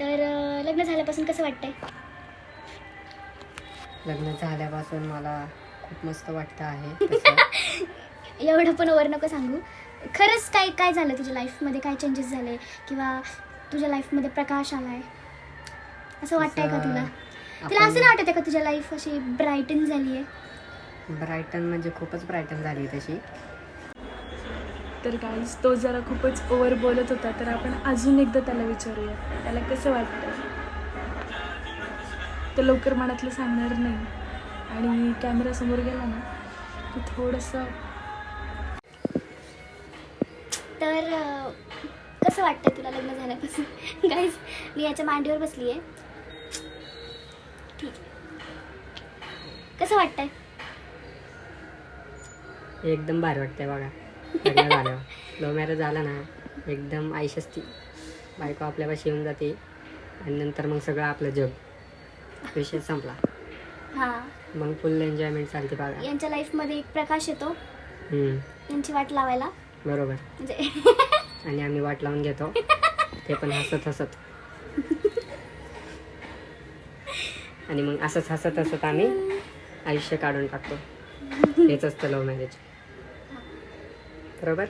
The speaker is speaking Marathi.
तर लग्न झाल्यापासून कसं वाटतंय? लग्न झाल्यापासून मला खूप मस्त वाटतं आहे तसं. एवढं पण वर नको सांगू. खरंच काय काय झालं तुझ्या लाईफमध्ये? काय चेंजेस झाले किंवा तुझ्या लाईफमध्ये प्रकाश आलाय असं वाटतंय का तुला? तुला असं नाही वाटत आहे का तुझ्या लाईफ अशी ब्राईटन झाली आहे? ब्रायटन म्हणजे खूपच ब्रायटन झाली तशी. तर गाईज तो जरा खूपच ओव्हर बोलत होता, तर आपण अजून एकदा त्याला विचारूया त्याला कसं वाटतं. तो लवकर मनातलं सांगणार नाही आणि कॅमेरासमोर गेला ना की थोडंसं. तर कसं वाटतंय तुला लग्न झाल्यापासून? गाईज मी याच्या मांडीवर बसली आहे. ठीक आहे. कसं वाटतंय? एकदम भारी वाटतंय बघा. लग्न झाल्यावर लव्ह मॅरेज झालं ना एकदम आयुष्य असती. बायको आपल्यापाशी येऊन जाते आणि नंतर मग सगळं आपलं जग विषय संपला. हां, मग फुल एन्जॉयमेंट चालते बघा. यांच्या लाईफमध्ये एक प्रकाश येतो यांची वाट लावायला. बरोबर. म्हणजे आणि आम्ही वाट लावून घेतो ते पण हसत हसत. आणि मग असंच हसत हसत आम्ही आयुष्य काढून टाकतो. हेच असतं लव्ह मॅरेज. बरोबर.